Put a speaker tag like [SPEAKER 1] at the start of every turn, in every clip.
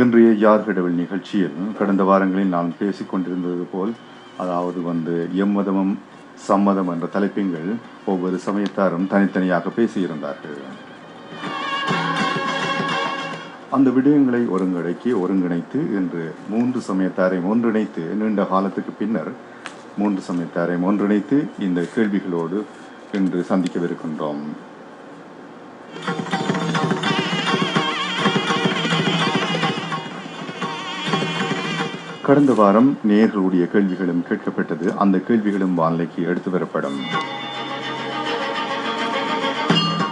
[SPEAKER 1] இன்றைய யார் கடவுள் நிகழ்ச்சியில் கடந்த வாரங்களில் நாம் பேசிக்கொண்டிருந்தது போல், அதாவது எம்மதமும் சம்மதம் என்ற தலைப்பின்கள் ஒவ்வொரு சமயத்தாரும் தனித்தனியாக பேசியிருந்தார்கள். அந்த விடயங்களை ஒருங்கிணைத்து இன்று 3 சமயத்தாரை ஒன்றிணைத்து, நீண்ட காலத்துக்கு பின்னர் 3 சமயத்தாரை ஒன்றிணைத்து இந்த கேள்விகளோடு இன்று சந்திக்கவிருக்கின்றோம். கடந்த வாரம் நேயர்களுடைய கேள்விகளும் கேட்கப்பட்டது. அந்த கேள்விகளும் வானிலைக்கு எடுத்து வரப்படும்.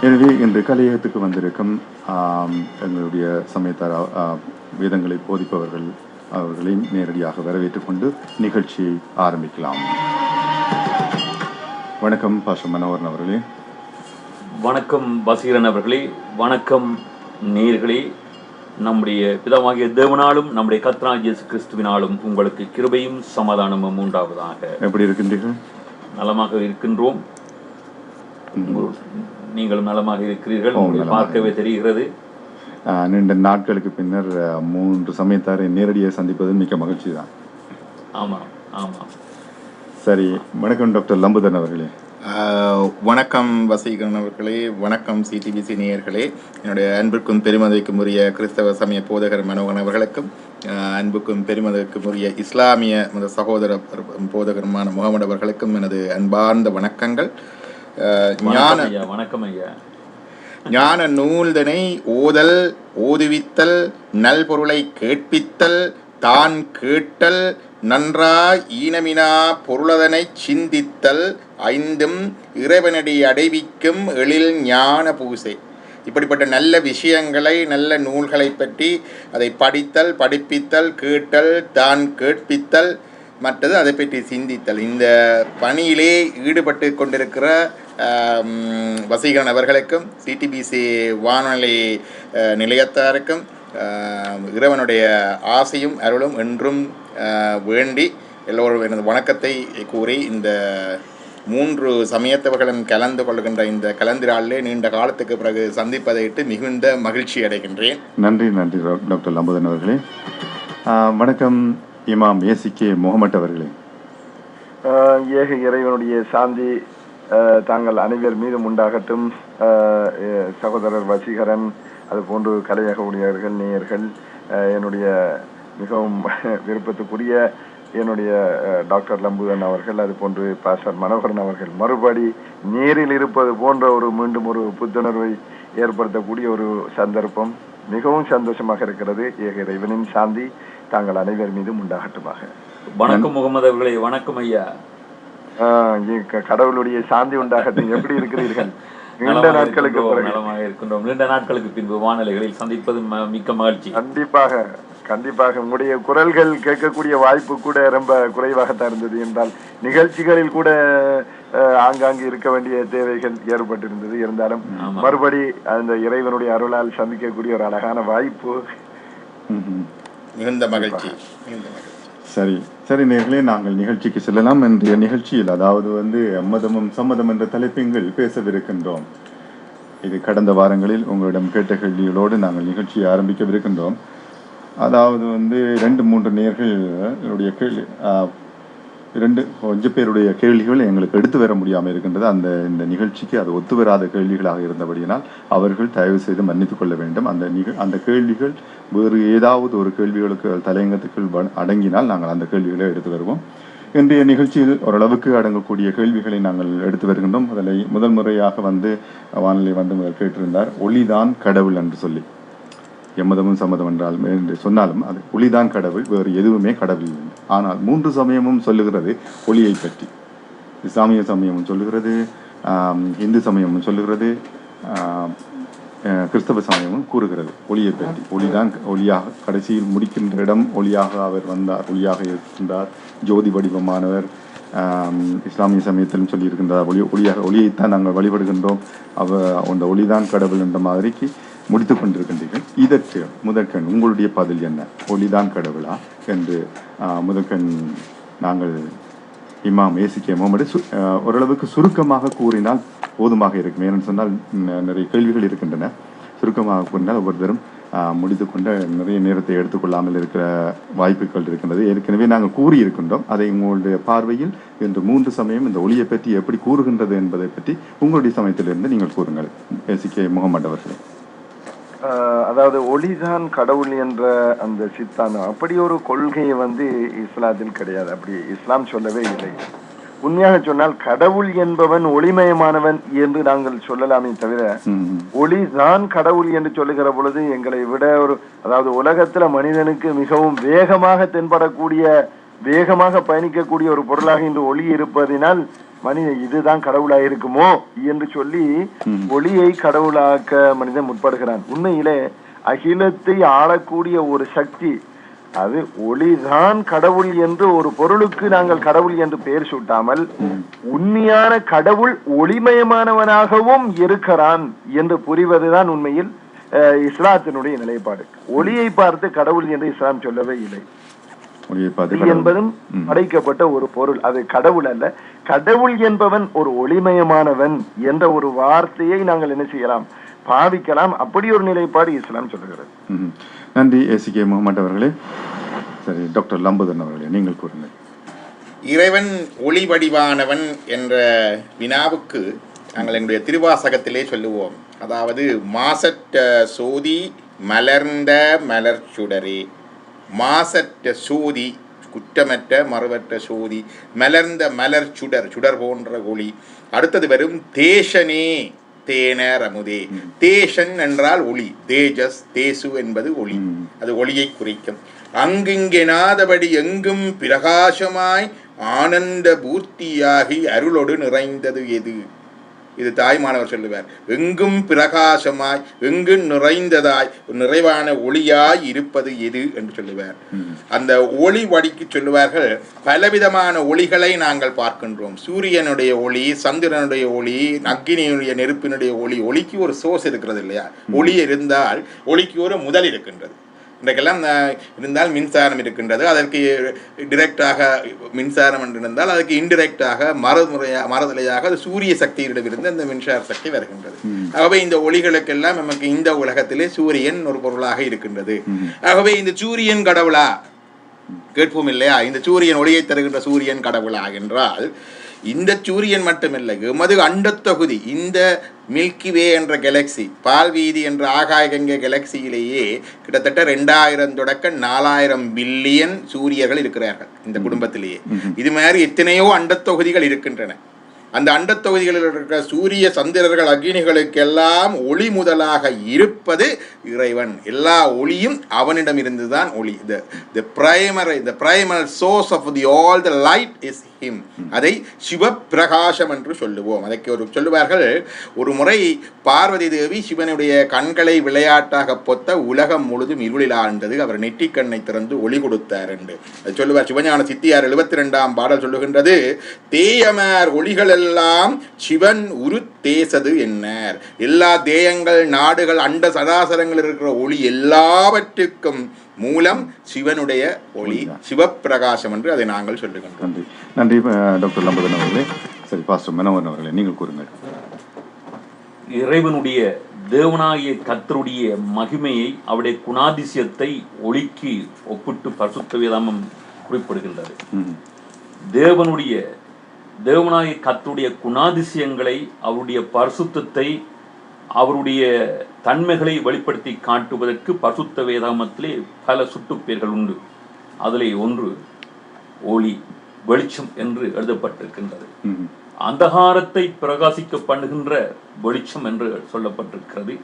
[SPEAKER 1] எனவே இன்று கலையகத்துக்கு வந்திருக்கும் எங்களுடைய சமயத்தார் வேதங்களை போதிப்பவர்கள் அவர்களையும் நேரடியாக வரவேற்றுக் கொண்டு நிகழ்ச்சியை ஆரம்பிக்கலாம். வணக்கம் பாஸ்டர் மனோகரன் அவர்களே.
[SPEAKER 2] வணக்கம் வசீகரன் அவர்களே. வணக்கம் நேயர்களே. நம்முடைய பிதாவாகிய தேவனாலும் நம்முடைய கர்த்தராகிய இயேசு கிறிஸ்துவினாலும் உங்களுக்கு கிருபையும் சமாதானமும் உண்டாவதாக.
[SPEAKER 1] எப்படி இருக்கின்றீர்கள்?
[SPEAKER 2] நலமாக இருக்கின்றோம். நீங்களும் நலமாக இருக்கிறீர்கள். பார்க்கவே தெரிகிறது.
[SPEAKER 1] நீண்ட நாட்களுக்கு பின்னர் 3 சமயத்தாரை நேரடியாக சந்திப்பது மிக்க மகிழ்ச்சி தான்.
[SPEAKER 2] ஆமாம் ஆமாம்.
[SPEAKER 1] சரி, வணக்கம் டாக்டர் லம்புதன் அவர்களே.
[SPEAKER 3] வணக்கம் வசீகரன் அவர்களே. வணக்கம் சிடிபிசி நேயர்களே. என்னுடைய அன்புக்கும் பெருமதிக்கும் உரிய கிறிஸ்தவ சமய போதகர் மனோகரன் அவர்களுக்கும், அன்புக்கும் பெருமதிக்கும் உரிய இஸ்லாமிய மத சகோதர போதகருமான முகமது அவர்களுக்கும் எனது அன்பார்ந்த வணக்கங்கள்.
[SPEAKER 2] வணக்கம் ஐயா.
[SPEAKER 3] ஞான நூல்தனை ஓதல், ஓதுவித்தல், நல்பொருளை கேட்பித்தல், தான் கேட்டல், நன்றாய் ஈனமினா பொருளதனை சிந்தித்தல், 5 இறைவனடி அடைவிக்கும் எழில் ஞான பூசை. இப்படிப்பட்ட நல்ல விஷயங்களை, நல்ல நூல்களை பற்றி அதை படித்தல், படிப்பித்தல், கேட்டல், தான் கேட்பித்தல், மற்றது அதை பற்றி சிந்தித்தல், இந்த பணியிலே ஈடுபட்டு கொண்டிருக்கிற வசீகரன் அவர்களுக்கும் சிடிபிசி வானொலி நிலையத்தாருக்கும் இறைவனுடைய ஆசையும் அருளும் என்றும் வேண்டி எல்லோரும் எனது வணக்கத்தை கூறி, இந்த 3 சமயத்தவர்களும் கலந்து கொள்கின்ற இந்த கலந்துரையாடலே நீண்ட காலத்துக்கு பிறகு சந்திப்பதையிட்டு மிகுந்த மகிழ்ச்சி அடைகின்றேன்.
[SPEAKER 1] நன்றி டாக்டர் லம்புதன் அவர்களே. வணக்கம் இமாம் ஏசிகே முகமது அவர்களே.
[SPEAKER 4] ஏக இறைவனுடைய சாந்தி தாங்கள் அனைவர் மீதும் உண்டாகட்டும். சகோதரர் வசீகரன், அது போன்று கலையக ஊழியர்கள், நேயர்கள், என்னுடைய மிகவும் விருப்பத்துக்குரிய என்னுடைய டாக்டர் லம்புதன் அவர்கள், அது போன்று பாஸ்டர் மனோகரன் அவர்கள் மறுபடி நேரில் இருப்பது போன்ற மீண்டும் ஒரு புத்துணர்வை ஏற்படுத்தக்கூடிய ஒரு சந்தர்ப்பம். மிகவும் சந்தோஷமாக இருக்கிறது. ஏக இறைவனின் சாந்தி தாங்கள் அனைவர் மீதும் உண்டாகட்டுமாக.
[SPEAKER 2] வணக்கம் முகமது அவர்களே. வணக்கம் ஐயா.
[SPEAKER 4] கடவுளுடைய சாந்தி உண்டாகட்டும். எப்படி இருக்கிறீர்கள்? நீண்ட
[SPEAKER 2] நாட்களுக்கு பின்பு வானிலைகளில் சந்திப்பது மிக்க மகிழ்ச்சி.
[SPEAKER 4] கண்டிப்பாக உங்களுடைய குரல்கள் கேட்கக்கூடிய வாய்ப்பு கூட ரொம்ப குறைவாகத்தான் இருந்தது. என்றால் நிகழ்ச்சிகளில் கூட ஆங்காங்கு இருக்க வேண்டிய தேவைகள் ஏற்பட்டிருந்தது. இருந்தாலும் மறுபடி அந்த இறைவனுடைய அருளால் சந்திக்கக்கூடிய ஒரு அழகான வாய்ப்பு.
[SPEAKER 3] மிகுந்த மகிழ்ச்சி.
[SPEAKER 1] சரி நேர்களே, நாங்கள் நிகழ்ச்சிக்கு செல்லலாம். இன்றைய நிகழ்ச்சியில் அதாவது எம்மதமும் சம்மதம் என்ற தலைப்பின்கள் பேசவிருக்கின்றோம். இது கடந்த வாரங்களில் உங்களிடம் கேட்ட கேள்விகளோடு நாங்கள் நிகழ்ச்சியை ஆரம்பிக்கவிருக்கின்றோம். அதாவது 2-3 நேயர்களுடைய கேள்வி, 2 பேருடைய கேள்விகள் எங்களுக்கு எடுத்து வர முடியாமல் இருக்கின்றது. இந்த நிகழ்ச்சிக்கு அது ஒத்து வராத கேள்விகளாக இருந்தபடியினால் அவர்கள் தயவு செய்து மன்னித்துக் கொள்ள வேண்டும். அந்த கேள்விகள் வேறு ஏதாவது ஒரு கேள்விகளுக்கு தலையங்கத்துக்குள் அடங்கினால் நாங்கள் அந்த கேள்விகளை எடுத்து வருவோம். இன்றைய நிகழ்ச்சியில் ஓரளவுக்கு அடங்கக்கூடிய கேள்விகளை நாங்கள் எடுத்து வருகின்றோம். அதில் முதல் முறையாக வானிலை முதல் கேட்டிருந்தார், ஒளிதான் கடவுள் என்று சொல்லி. எம்மதமும் சம்மதம் என்றால் என்று சொன்னாலும் அது ஒளிதான் கடவுள், வேறு எதுவுமே கடவுள் இல்லை. ஆனால் 3 சமயமும் சொல்லுகிறது ஒளியை பற்றி. இஸ்லாமிய சமயமும் சொல்லுகிறது, இந்து சமயமும் சொல்லுகிறது, கிறிஸ்தவ சமயமும் கூறுகிறது ஒளியை பற்றி. ஒளிதான் ஒளியாக கடைசியில் முடிக்கின்ற இடம், ஒளியாக அவர் வந்தார், ஒளியாக இருக்கின்றார், ஜோதி வடிவமானவர். இஸ்லாமிய சமயத்திலும் சொல்லியிருக்கின்றார் ஒளியைத்தான் நாங்கள் வழிபடுகின்றோம், அந்த ஒளிதான் கடவுள் என்ற மாதிரிக்கு முடித்து கொண்டிருக்கின்றீர்கள். இதற்கு முதற்கண் உங்களுடைய பதில் என்ன? ஒளிதான் கடவுளா என்று முதற்கண் நாங்கள் இமாம் ஏசிகே முகமது ஓரளவுக்கு சுருக்கமாக கூறினால் போதுமாக இருக்கும். ஏன்னு சொன்னால் நிறைய கேள்விகள் இருக்கின்றன. சுருக்கமாக கூறினால் ஒவ்வொருத்தரும் முடித்துக்கொண்டு நிறைய நேரத்தை எடுத்துக்கொள்ளாமல் இருக்கிற வாய்ப்புகள் இருக்கின்றது. ஏற்கனவே நாங்கள் கூறியிருக்கின்றோம். அதை உங்களுடைய பார்வையில் இன்று 3 சமயம் இந்த ஒளியை பற்றி எப்படி கூறுகின்றது என்பதை பற்றி உங்களுடைய சமயத்திலிருந்து நீங்கள் கூறுங்கள். SK முகமது அவர்களே.
[SPEAKER 4] அதாவது ஒளிதான் கடவுள் என்ற அந்த சித்தாந்தம், அப்படி ஒரு கொள்கையை இஸ்லாத்தில் கிடையாது. அப்படி இஸ்லாம் சொல்லவே இல்லை. உண்மையாக சொன்னால் கடவுள் என்பவன் ஒளிமயமானவன் என்று நாங்கள் சொல்லலாமே தவிர, ஒளிதான் கடவுள் என்று சொல்லுகிற பொழுது எங்களை விட அதாவது உலகத்துல மனிதனுக்கு மிகவும் வேகமாக தென்படக்கூடிய, வேகமாக பயணிக்கக்கூடிய ஒரு பொருளாக இன்று ஒளி இருப்பதினால் மனிதன் இதுதான் கடவுளாக இருக்குமோ என்று சொல்லி ஒளியை கடவுளாக்க மனிதன் முற்படுகிறான். உண்மையிலே அகிலத்தை ஆளக்கூடிய ஒரு சக்தி, அது ஒளிதான் கடவுள் என்று ஒரு பொருளுக்கு நாங்கள் கடவுள் என்று பெயர் சூட்டாமல், உண்மையான கடவுள் ஒளிமயமானவனாகவும் இருக்கிறான் என்று புரிவதுதான் உண்மையில் இஸ்லாத்தினுடைய நிலைப்பாடு. ஒளியை பார்த்து கடவுள் என்று இஸ்லாம் சொல்லவே இல்லை. என்பதும் படைக்கப்பட்ட ஒரு பொருள், அது கடவுள் அல்ல. கடவுள் என்பவன் ஒரு ஒளிமயமானவன் என்ற ஒரு வார்த்தையை நாங்கள் என்ன செய்யலாம், பாவிக்கலாம். அப்படி ஒரு நிலைப்பாடு இஸ்லாம் சொல்லுகிறது.
[SPEAKER 1] நன்றி SK முகமது அவர்களே. சரி, டாக்டர் லம்புதன் அவர்களே, நீங்கள் கூறுங்கள்.
[SPEAKER 3] இறைவன் ஒளி வடிவானவன் என்ற வினாவுக்கு நாங்கள் எங்களுடைய திருவாசகத்திலே சொல்லுவோம். அதாவது மாசற்ற சோதி மலர்ந்த மலர் சுடரே, மாசற்ற சோதி குற்றமற்ற மறுவற்ற சோதி, மலர்ந்த மலர் சுடர், சுடர் போன்ற ஒளி. அடுத்தது வரும் தேசனே தேனர் அமுதே. தேசன் என்றால் ஒளி, தேஜஸ், தேசு என்பது ஒளி, அது ஒளியை குறிக்கும். அங்குங்கெனாதபடி எங்கும் பிரகாசமாய் ஆனந்த பூர்த்தியாகி அருளோடு நிறைந்தது எது? இது தாய்மானவர் சொல்லுவார். எங்கும் பிரகாசமாய், எங்கும் நிறைந்ததாய், நிறைவான ஒளியாய் இருப்பது எது என்று சொல்லுவார். அந்த ஒளி வடிக்கு சொல்லுவார்கள், பலவிதமான ஒளிகளை நாங்கள் பார்க்கின்றோம். சூரியனுடைய ஒளி, சந்திரனுடைய ஒளி, அக்னியினுடைய நெருப்பினுடைய ஒளி. ஒளிக்கு ஒரு சோர்ஸ் இருக்கிறது இல்லையா? ஒளி இருந்தால் ஒளிக்கு ஒரு முதல் இருக்கின்றது. இன்றைக்கெல்லாம் இருந்தால் மின்சாரம் இருக்கின்றது. அதற்கு டிரெக்டாக மின்சாரம் என்று இருந்தால் அதுக்கு இன்டிரெக்டாக மறுதலையாக அது சூரிய சக்தியிடமிருந்து அந்த மின்சார சக்தி வருகின்றது. ஆகவே இந்த ஒளிகளுக்கெல்லாம் நமக்கு இந்த உலகத்திலே சூரியன் ஒரு பொருளாக இருக்கின்றது. ஆகவே இந்த சூரியன் கடவுளா கேட்போம் இல்லையா? இந்த சூரியன், ஒளியை தருகின்ற சூரியன் கடவுளா என்றால், இந்த சூரியன் மட்டுமில்லை, எமது அண்டத்தொகுதி, இந்த மில்கிவே என்ற கேலக்சி, பால்வீதி என்ற ஆகாய கங்கை கேலக்சியிலேயே கிட்டத்தட்ட 2000 தொடக்க 4000 பில்லியன் சூரியர்கள் இருக்கிறார்கள் இந்த குடும்பத்திலேயே. இது மாதிரி எத்தனையோ அண்டத்தொகுதிகள் இருக்கின்றன. அந்த அண்டத்தொகுதிகளில் இருக்கிற சூரிய சந்திரர்கள் அக்னிகளுக்கெல்லாம் ஒளி முதலாக இருப்பது இறைவன். எல்லா ஒளியும் அவனிடம் இருந்துதான் ஒளி. the primal source of all the light is him. அதை சிவப்பிரகாசம் என்று சொல்லுவோம். அதற்கு சொல்லுவார்கள், ஒரு முறை பார்வதி தேவி சிவனுடைய கண்களை விளையாட்டாக பொத்த உலகம் முழுதும் இருளில் ஆண்டது, அவர் நெற்றிக்கண்ணை திறந்து ஒளி கொடுத்தார் என்று அது சொல்லுவார். சிவஞான சித்தியார் 72ஆம் பாடல் சொல்லுகின்றது, தேயமார் ஒளிகள் எல்லாம் சிவன் உரு தேசது என்னார். எல்லா தேயங்கள், நாடுகள், அண்ட சதாசரங்கள் இருக்கிற ஒளி எல்லாவற்றுக்கும் மூலம் சிவனுடைய ஒளி, சிவப்பிரகாசம் என்று அதை நாங்கள் சொல்லுகின்றோம்.
[SPEAKER 1] நன்றி டாக்டர் லம்பதன் அவர்களே. சரி, பாஸ்டர் மனோகரன் அவர்களே, நீங்கள் கூறுங்கள்.
[SPEAKER 2] இறைவனுடைய, தேவனாகிய கர்த்தருடைய மகிமையை, அவருடைய குணாதிசயத்தை ஒளிக்கு ஒப்பிட்டு பரிசுத்த வேதாகமம் குறிப்பிடுகின்றது. தேவனாகிய கர்த்தருடைய குணாதிசயங்களை, அவருடைய பரிசுத்தத்தை, அவருடைய தன்மைகளை வெளிப்படுத்தி காட்டுவதற்கு பரிசுத்த வேதாகமத்திலே பல சுட்டுப்பெயர்கள் உண்டு. அதிலே ஒன்று ஒளி, வெளிச்சம் என்று எழுதப்பட்டிருக்கின்றது. அந்தகாரத்தை பிரகாசிக்க பண்ணுகின்ற வெளிச்சம் என்று சொல்லப்பட்டிருக்கிறது.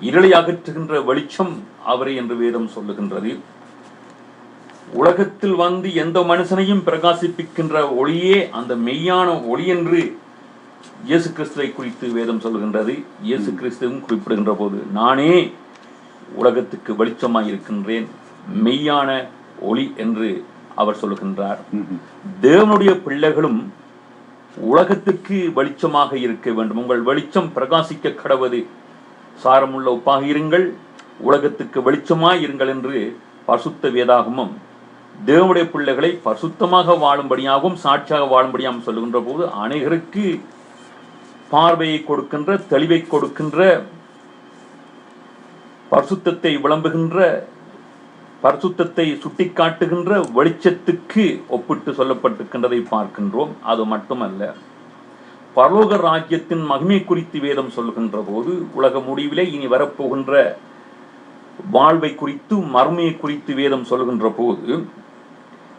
[SPEAKER 2] இருளை அகற்றுகின்ற வெளிச்சம் அவரே என்று வேதம் சொல்லுகின்றது. உலகத்தில் எந்த மனுஷனையும் பிரகாசிப்பிக்கின்ற ஒளியே அந்த மெய்யான ஒளி என்று இயேசு கிறிஸ்துவை குறித்து வேதம் சொல்லுகின்றது. இயேசு கிறிஸ்துவும் குறிப்பிடுகின்ற போது, நானே உலகத்துக்கு வெளிச்சமாய் இருக்கின்றேன், மெய்யான ஒளி என்று அவர் சொல்லுகின்றார். தேவனுடைய பிள்ளைகளும் உலகத்துக்கு வெளிச்சமாக இருக்க வேண்டும். உங்கள் வெளிச்சம் பிரகாசிக்க கடவது, சாரமுள்ள உப்பாக இருங்கள், உலகத்துக்கு வெளிச்சமாய் இருங்கள் என்று பரிசுத்த வேதாகமம் தேவனுடைய பிள்ளைகளை பரிசுத்தமாக வாழும்படியாகவும் சாட்சியாக வாழும்படியாகவும் சொல்லுகின்ற போது, அநேகருக்கு பார்வையை கொடுக்கின்ற, தெளிவை கொடுக்கின்ற பரிசுத்தத்தை விளம்புகின்ற, பரிசுத்தத்தை சுட்டிக்காட்டுகின்ற வெளிச்சத்துக்கு ஒப்பிட்டு சொல்லப்பட்டிருக்கின்றதை பார்க்கின்றோம். அது மட்டுமல்ல, பரலோக ராஜ்யத்தின் மகிமை குறித்து வேதம் சொல்கின்ற போது, உலக முடிவிலே இனி வரப்போகின்ற வாழ்வை குறித்து, மர்மையை குறித்து வேதம் சொல்கின்ற போது,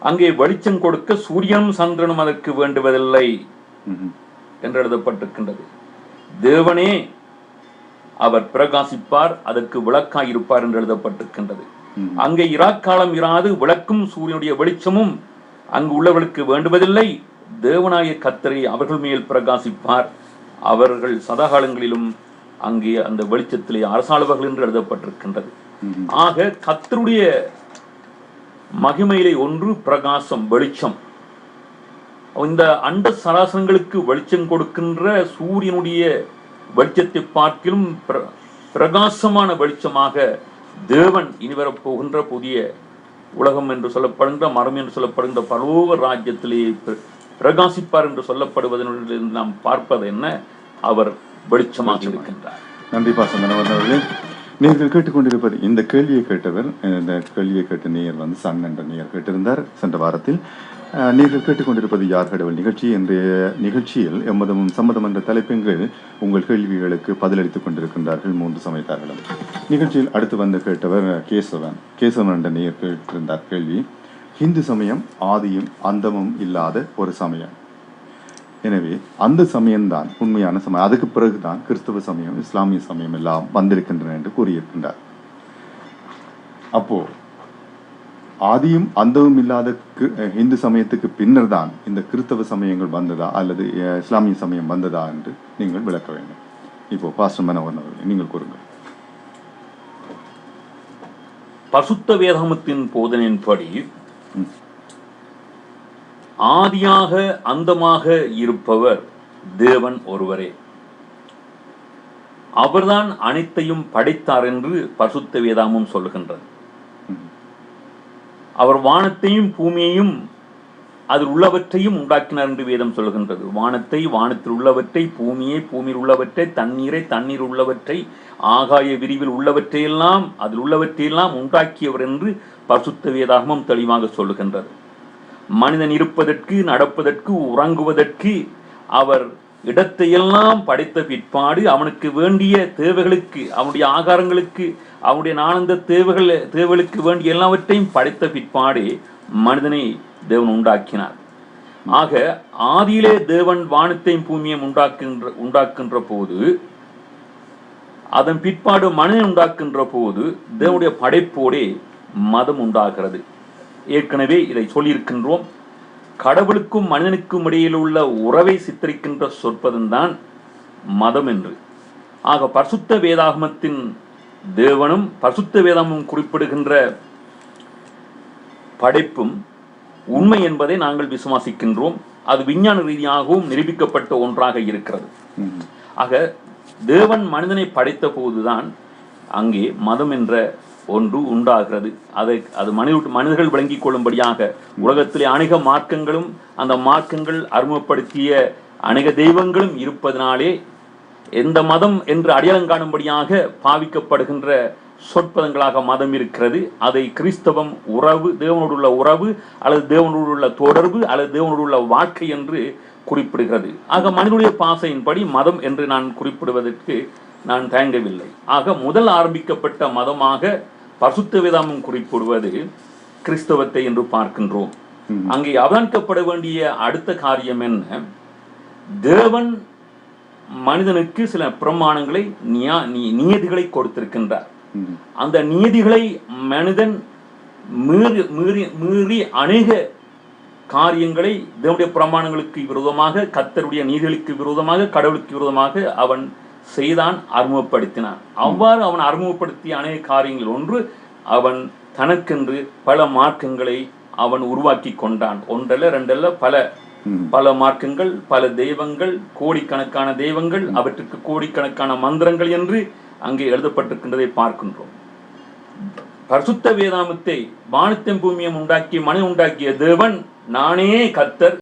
[SPEAKER 2] அங்கே வெளிச்சம் கொடுக்க சூரியனும் சந்திரனும் அதற்கு வேண்டுவதில்லை என்று எழுதப்பட்டிருக்கின்றது. தேவனே அவர் பிரகாசிப்பார், அதற்கு விளக்காயிருப்பார் என்று எழுதப்பட்டிருக்கின்றது. அங்கே இராக்காலம் இராது விளக்கும் சூரியனுடைய வெளிச்சமும் அங்கு உள்ளவர்களுக்கு வேண்டுவதில்லை. தேவனாய கர்த்தரே அவர்கள் மேல் பிரகாசிப்பார், அவர்கள் சதாகாலங்களிலும் அங்கே அந்த வெளிச்சத்திலே அரசாளுவார்கள் என்று எழுதப்பட்டிருக்கின்றது. ஆக கர்த்தருடைய மகிமையிலே ஒன்று பிரகாசம், வெளிச்சம். இந்த அண்ட சராசரங்களுக்கு வெளிச்சம் கொடுக்கின்ற சூரியனுடைய வெளிச்சத்தை பார்க்கிலும் பிரகாசமான வெளிச்சமாக தேவன் இனி வரப்போகின்ற புதிய உலகம் என்று சொல்லப்படுகின்ற, மரம் என்று சொல்லப்படுகின்ற பரலோக ராஜ்யத்திலே பிரகாசிப்பார் என்று சொல்லப்படுவதனுடைய நாம் பார்ப்பது என்ன? அவர் வெளிச்சமாக இருக்கின்றார்.
[SPEAKER 1] நன்றி பாசந்தன் அவர்களே. நீங்கள் கேட்டுக்கொண்டிருப்பது, இந்த கேள்வியை கேட்டவர், இந்த கேள்வியை கேட்ட நேயர் வந்து சன் என்ற நேயர் கேட்டிருந்தார் சென்ற வாரத்தில். நீங்கள் கேட்டுக்கொண்டிருப்பது யார் கடவுள் நிகழ்ச்சி. இன்றைய நிகழ்ச்சியில் எம்மதமும் சம்மதம் என்ற தலைப்பின் கீழ் உங்கள் கேள்விகளுக்கு பதிலளித்துக் கொண்டிருக்கின்றார்கள் 3 சமயத்தார்களும். நிகழ்ச்சியில் அடுத்து வந்து கேட்டவர் கேசவன் என்ற நேயர் கேட்டிருந்தார் கேள்வி. ஹிந்து சமயம் ஆதியும் அந்தமும் இல்லாத ஒரு சமயம். எனவே அந்த சமயம்தான் உண்மையான சமயம். அதுக்கு பிறகுதான் கிறிஸ்தவ சமயம், இஸ்லாமிய சமயம் எல்லாம் வந்திருக்கின்றன என்று கூறியிருக்கின்றார். அப்போ ஆதியும் அந்தமும் இல்லாத இந்து சமயத்துக்கு பின்னர் தான் இந்த கிறிஸ்தவ சமயங்கள் வந்ததா அல்லது இஸ்லாமிய சமயம் வந்ததா என்று நீங்கள் விளக்க வேண்டும். இப்போ பாஸ்டர் மனோகரன் அவர்களே, நீங்கள் கூறுங்கள்.
[SPEAKER 2] பரிசுத்த வேதாகமத்தின் போதனையின்படி ஆதியாக அந்தமாக இருப்பவர் தேவன் ஒருவரே. அவர்தான் அனைத்தையும் படைத்தார் என்று பரிசுத்த வேதாகமம் சொல்லுகின்றது. அவர் வானத்தையும் பூமியையும் அதில் உள்ளவற்றையும் உண்டாக்கினார் என்று வேதம் சொல்கின்றது. வானத்தை, வானத்தில் உள்ளவற்றை, பூமியை, பூமியில் உள்ளவற்றை, தண்ணீரை, தண்ணீர் உள்ளவற்றை, ஆகாய விரிவில் உள்ளவற்றையெல்லாம், அதில் உள்ளவற்றையெல்லாம் உண்டாக்கியவர் என்று பரிசுத்த வேதாகமம் தெளிவாக சொல்லுகின்றது. மனிதன் இருப்பதற்கு, நடப்பதற்கு, உறங்குவதற்கு அவர் இடத்தையெல்லாம் படைத்த பிற்பாடு அவனுக்கு வேண்டிய தேவைகளுக்கு, அவனுடைய ஆகாரங்களுக்கு, அவனுடைய நானந்த தேவைகளுக்கு வேண்டிய எல்லாவற்றையும் படைத்த பிற்பாடு மனிதனை தேவன் உண்டாக்கினார். ஆக ஆதியிலே தேவன் வானத்தையும் பூமியையும் உண்டாக்குகின்ற போது, அதன் பிற்பாடு மனிதன் உண்டாக்குகின்ற போது தேவனுடைய படைப்போடே மதம் உண்டாகிறது. ஏற்கனவே இதை சொல்லியிருக்கின்றோம். கடவுளுக்கும் மனிதனுக்கும் இடையில் உள்ள உறவை சித்தரிக்கின்ற சொற்பதம்தான் மதம் என்று. ஆக பரிசுத்த வேதாகமத்தின் தேவனும் பரிசுத்த வேதாகமம் குறிப்பிடுகின்ற படைப்பும் உண்மை என்பதை நாங்கள் விசுவாசிக்கின்றோம். அது விஞ்ஞான ரீதியாகவும் நிரூபிக்கப்பட்ட ஒன்றாக இருக்கிறது. ஆக தேவன் மனிதனை படைத்த போதுதான் அங்கே மதம் என்ற ஒன்று உண்டாகிறது. அது மனிதர்கள் விளங்கிக் கொள்ளும்படியாக உலகத்திலே அநேக மார்க்கங்களும் அந்த மார்க்கங்கள் அறிமுகப்படுத்திய அநேக தெய்வங்களும் இருப்பதனாலே எந்த மதம் என்று அடையாளம் காணும்படியாக பாவிக்கப்படுகின்ற சொற்பதங்களாக மதம் இருக்கிறது. அதை கிறிஸ்தவம் உறவு, தேவனோடு உள்ள உறவு அல்லது தேவனோடு உள்ள தொடர்பு அல்லது தேவனோடு உள்ள வாழ்க்கை என்று குறிப்பிடுகிறது. ஆக மனிதனுடைய பாசையின்படி மதம் என்று நான் குறிப்பிடுவதற்கு நான் தயங்கவில்லை. ஆக முதல் ஆரம்பிக்கப்பட்ட மதமாக பரிசுத்த வேதாகமம் குறிப்பிடுவது கிறிஸ்தவத்தை என்று பார்க்கின்றோம். அங்கே அவதானிக்கப்பட வேண்டிய அடுத்த காரியம் என்ன? தேவன் மனிதனுக்கு சில பிரமாணங்களை, நியதிகளை கொடுத்திருக்கின்றார். அந்த நியதிகளை மனிதன் மீறி அநேக காரியங்களை தேவனுடைய பிரமாணங்களுக்கு விரோதமாக, கர்த்தருடைய நீதிகளுக்கு விரோதமாக, கடவுளுக்கு விரோதமாக அவன் செய்தான், அறிமுகப்படுத்தினான். அவ்வாறு அவன் அறிமுகப்படுத்திய அநேக காரியங்கள் ஒன்று, அவன் தனக்கென்று பல மார்க்கங்களை அவன் உருவாக்கி கொண்டான். ஒன்றல்ல, ரெண்டல்ல, பல மார்க்கங்கள், பல தெய்வங்கள், கோடிக்கணக்கான தெய்வங்கள், அவற்றுக்கு கோடிக்கணக்கான மந்திரங்கள் என்று அங்கே எழுதப்பட்டிருக்கின்றதை பார்க்கின்றோம். பரிசுத்த வேதாகமத்தை வானத்தையும் பூமியையும் உண்டாக்கி மனிதன் உண்டாக்கிய தேவன் நானே கர்த்தர்